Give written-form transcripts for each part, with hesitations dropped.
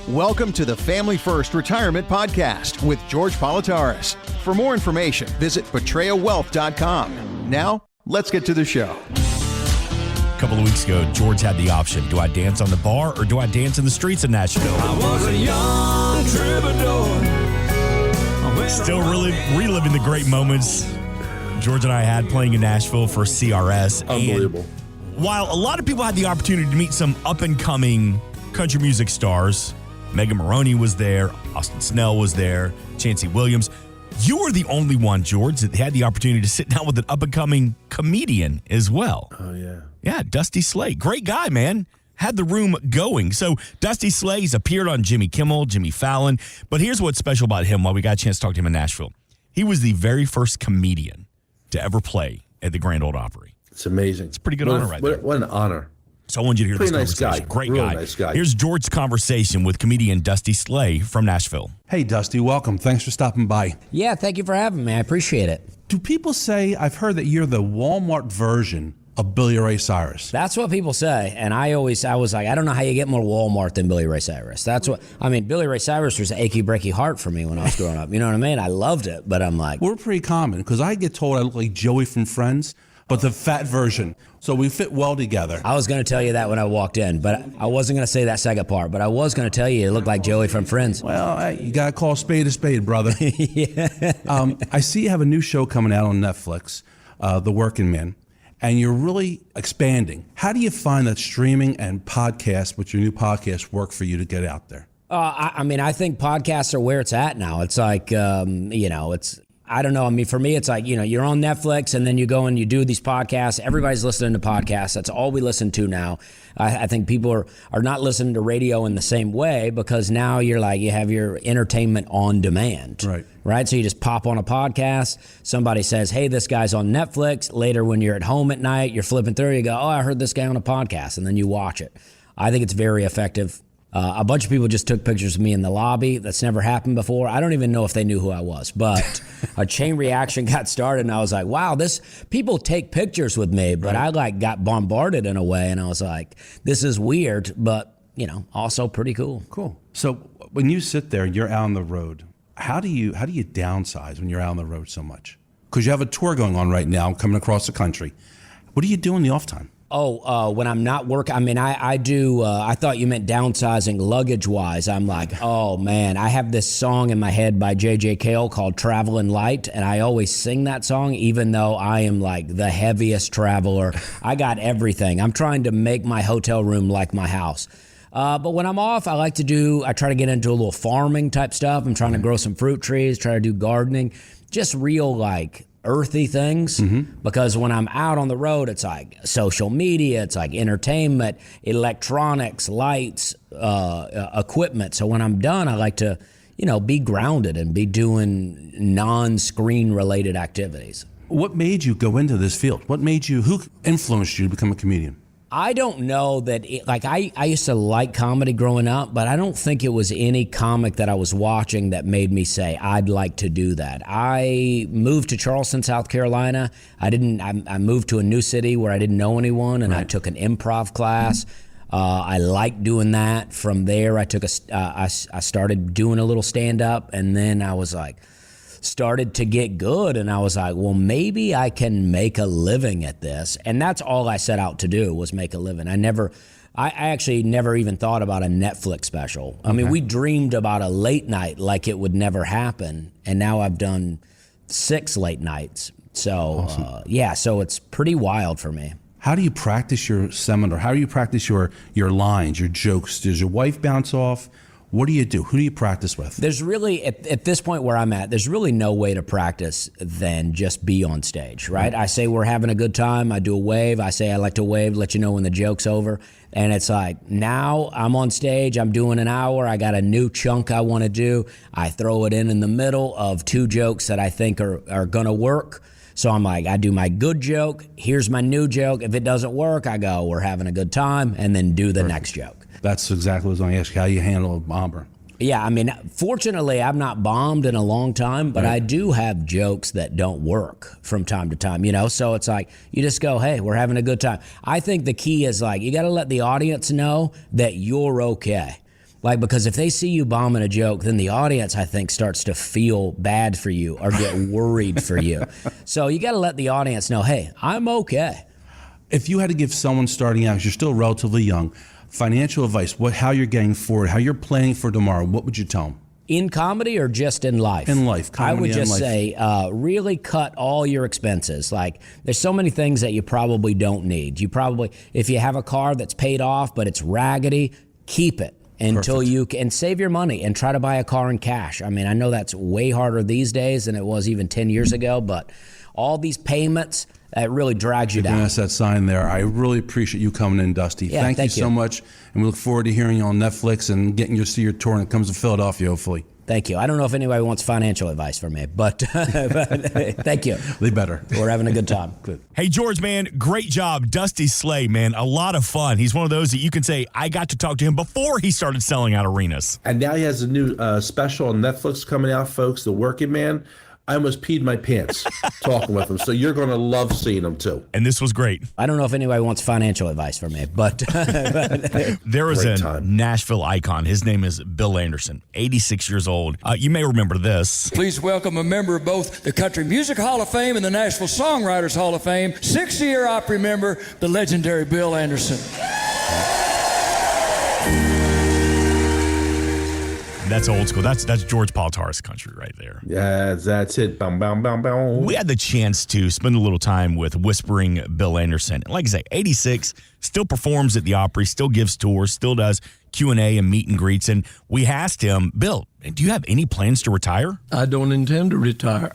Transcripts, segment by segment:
Welcome to the Family First Retirement Podcast with George Politarhos. For more information, visit betrayawealth.com. Now, let's get to the show. A couple of weeks ago, George had the option. Do I dance on the bar or do I dance in the streets of Nashville? I was a young troubadour. Still really reliving the great moments George and I had playing in Nashville for CRS. Unbelievable. And while a lot of people had the opportunity to meet some up-and-coming country music stars, Megan Maroney was there, Austin Snell was there, Chancey Williams, you were the only one, George, that had the opportunity to sit down with an up-and-coming comedian as well. Oh, yeah. Yeah, Dusty Slade. Great guy, man. Had the room going. So Dusty Slade's appeared on Jimmy Kimmel, Jimmy Fallon. But here's what's special about him while we got a chance to talk to him in Nashville. He was the very first comedian to ever play at the Grand Ole Opry. It's amazing. It's a pretty good honor right there. What an honor. So I want you to hear Pretty this nice conversation. guy. Great Really guy. nice guy. Here's George's conversation with comedian Dusty Slade from Nashville. Hey, Dusty, welcome. Thanks for stopping by. Yeah, thank you for having me. I appreciate it. Do people say, I've heard that you're the Walmart version of Billy Ray Cyrus? That's what people say, and I was like, I don't know how you get more Walmart than Billy Ray Cyrus. That's what I mean. Billy Ray Cyrus was an achy breaky heart for me when I was growing up. You know what I mean? I loved it, but I'm like, We're pretty common, because I get told I look like Joey from Friends, but the fat version. So we fit well together. I was going to tell you that when I walked in, but I wasn't going to say that second part. But I was going to tell you it looked like Joey from Friends. Well, hey, you got to call a spade, brother. Yeah. I see you have a new show coming out on Netflix, The Working Man, and you're really expanding. How do you find that streaming and podcasts, with your new podcast, work for you to get out there? I mean, I think podcasts are where it's at now. It's like, I don't know. I mean, for me, it's like, you're on Netflix and then you go and you do these podcasts. Everybody's listening to podcasts. That's all we listen to now. I think people are not listening to radio in the same way, because now you have your entertainment on demand. Right. So you just pop on a podcast. Somebody says, hey, this guy's on Netflix. Later, when you're at home at night, you're flipping through, you go, oh, I heard this guy on a podcast. And then you watch it. I think it's very effective. A bunch of people just took pictures of me in the lobby. That's never happened before. I don't even know if they knew who I was, but a chain reaction got started, and I was like, wow, people take pictures with me, but I got bombarded in a way, and I was like, this is weird, but also pretty cool. Cool. So when you sit there and you're out on the road, how do you downsize when you're out on the road so much? Because you have a tour going on right now, coming across the country. What do you do in the off time? When I'm not working, I mean, I do, I thought you meant downsizing luggage-wise. I'm like, oh, man, I have this song in my head by J.J. Cale called Traveling Light, and I always sing that song, even though I am like the heaviest traveler. I got everything. I'm trying to make my hotel room like my house. But when I'm off, I try to get into a little farming type stuff. I'm trying to grow some fruit trees, try to do gardening, just real earthy things, because when I'm out on the road, it's like social media, it's like entertainment, electronics, lights, equipment. So when I'm done, I like to, be grounded and be doing non-screen related activities. What made you go into this field? Who influenced you to become a comedian? I don't know that, I used to like comedy growing up, but I don't think it was any comic that I was watching that made me say, I'd like to do that. I moved to Charleston, South Carolina. I moved to a new city where I didn't know anyone, and I took an improv class. I liked doing that. From there, I started doing a little stand-up, and then I was started to get good, and I was like, well, maybe I can make a living at this. And that's all I set out to do, was make a living. I actually never even thought about a Netflix special. I mean, we dreamed about a late night like it would never happen, and now I've done 6 late nights. So, awesome. So it's pretty wild for me. How do you practice your seminar? How do you practice your lines, your jokes? Does your wife bounce off? What do you do? Who do you practice with? There's really, at this point where I'm at, there's really no way to practice than just be on stage, right? I say we're having a good time. I do a wave. I say I like to wave, let you know when the joke's over. And it's like, now I'm on stage. I'm doing an hour. I got a new chunk I want to do. I throw it in the middle of 2 jokes that I think are going to work. So I'm like, I do my good joke. Here's my new joke. If it doesn't work, I go, we're having a good time, and then do the next joke. That's exactly what I was going to ask you, how you handle a bomber. Yeah, I mean, fortunately, I've not bombed in a long time, but I do have jokes that don't work from time to time, So it's like, you just go, hey, we're having a good time. I think the key is you got to let the audience know that you're okay. Like, because if they see you bombing a joke, then the audience, I think, starts to feel bad for you or get worried for you. So you got to let the audience know, hey, I'm okay. If you had to give someone starting out, 'cause you're still relatively young, financial advice, how you're getting forward, how you're planning for tomorrow, what would you tell them? In comedy or just in life? In life. I would just life. say really cut all your expenses. Like, there's so many things that you probably don't need. You probably, if you have a car that's paid off but it's raggedy, keep it until Perfect. you can save your money and try to buy a car in cash. I mean, I know that's way harder these days than it was even 10 years ago, but all these payments, that really drags you down. That's that sign there. I really appreciate you coming in, Dusty. Yeah, thank you you so much, and we look forward to hearing you on Netflix and getting you to see your tour when it comes to Philadelphia, hopefully. Thank you. I don't know if anybody wants financial advice from me, but thank you. They better. We're having a good time. Good. Hey, George, man, great job. Dusty Slay, man, a lot of fun. He's one of those that you can say, I got to talk to him before he started selling out arenas. And now he has a new special on Netflix coming out, folks, The Working Man. I almost peed my pants talking with him. So you're going to love seeing him, too. And this was great. I don't know if anybody wants financial advice from me, but There is Great a time. Nashville icon. His name is Bill Anderson, 86 years old. You may remember this. Please welcome a member of both the Country Music Hall of Fame and the Nashville Songwriters Hall of Fame, 6-year opera member, the legendary Bill Anderson. That's old school. That's George Politarhos country right there. Yeah, that's it. Bam, bam, bam, bam. We had the chance to spend a little time with Whispering Bill Anderson. Like I say, 86, still performs at the Opry, still gives tours, still does Q&A and meet and greets. And we asked him, Bill, do you have any plans to retire? I don't intend to retire.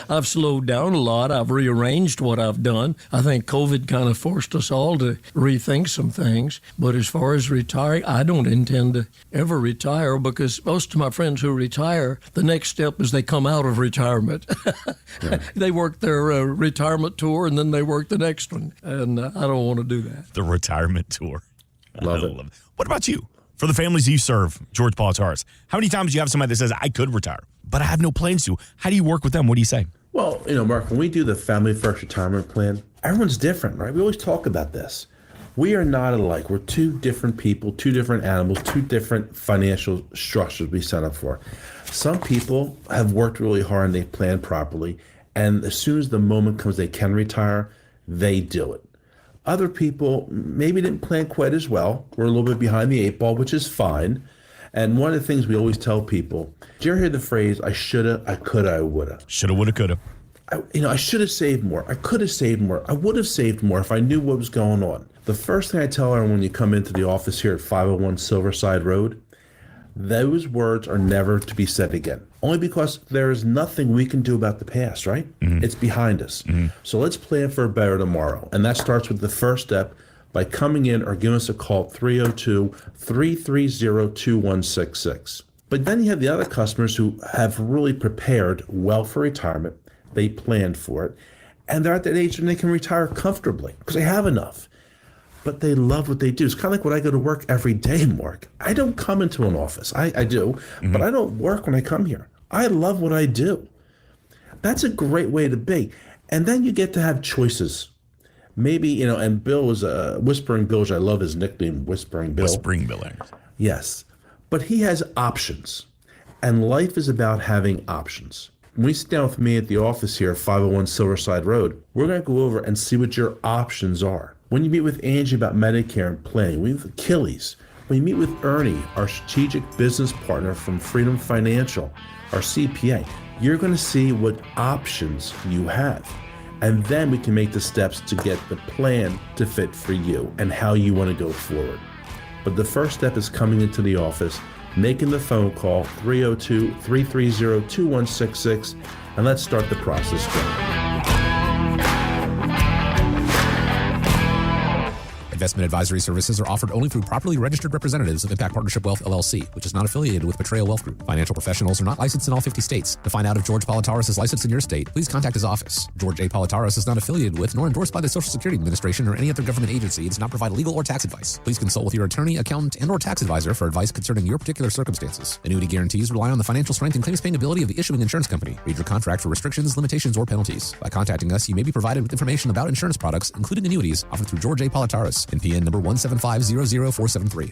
I've slowed down a lot. I've rearranged what I've done. I think COVID kind of forced us all to rethink some things. But as far as retiring, I don't intend to ever retire because most of my friends who retire, the next step is they come out of retirement. Yeah. They work their retirement tour and then they work the next one. And I don't want to do that. The retirement tour. Love it. What about you? For the families you serve, George Politarhos, how many times do you have somebody that says, I could retire, but I have no plans to? How do you work with them? What do you say? Well, Mark, when we do the Family First Retirement Plan, everyone's different, right? We always talk about this. We are not alike. We're two different people, two different animals, two different financial structures we set up for. Some people have worked really hard and they plan properly, and as soon as the moment comes they can retire, they do it. Other people maybe didn't plan quite as well. We're a little bit behind the 8 ball, which is fine. And one of the things we always tell people, do you ever hear the phrase, I shoulda, I coulda, I woulda? Shoulda, woulda, coulda. I should have saved more. I could have saved more. I would have saved more if I knew what was going on. The first thing I tell her when you come into the office here at 501 Silverside Road, those words are never to be said again. Only because there is nothing we can do about the past, right? Mm-hmm. It's behind us. Mm-hmm. So let's plan for a better tomorrow. And that starts with the first step by coming in or giving us a call, 302-330-2166. But then you have the other customers who have really prepared well for retirement. They planned for it. And they're at that age when they can retire comfortably because they have enough. But they love what they do. It's kind of like when I go to work every day, Mark. I don't come into an office. I do, mm-hmm. but I don't work when I come here. I love what I do. That's a great way to be. And then you get to have choices. Maybe, and Bill was Whispering Bill, which I love his nickname, Whispering Bill. Whispering Bill. Yes. But he has options. And life is about having options. When we sit down with me at the office here at 501 Silverside Road, we're going to go over and see what your options are. When you meet with Angie about Medicare and planning, we meet with Achilles. When you meet with Ernie, our strategic business partner from Freedom Financial, our CPA, you're going to see what options you have. And then we can make the steps to get the plan to fit for you and how you want to go forward. But the first step is coming into the office, making the phone call, 302-330-2166, and let's start the process going. Investment advisory services are offered only through properly registered representatives of Impact Partnership Wealth, LLC, which is not affiliated with Betrayal Wealth Group. Financial professionals are not licensed in all 50 states. To find out if George Politarhos is licensed in your state, please contact his office. George A. Politarhos is not affiliated with nor endorsed by the Social Security Administration or any other government agency and does not provide legal or tax advice. Please consult with your attorney, accountant, and or tax advisor for advice concerning your particular circumstances. Annuity guarantees rely on the financial strength and claims-paying ability of the issuing insurance company. Read your contract for restrictions, limitations, or penalties. By contacting us, you may be provided with information about insurance products, including annuities, offered through George A. Politarhos, NPN number 175-00473.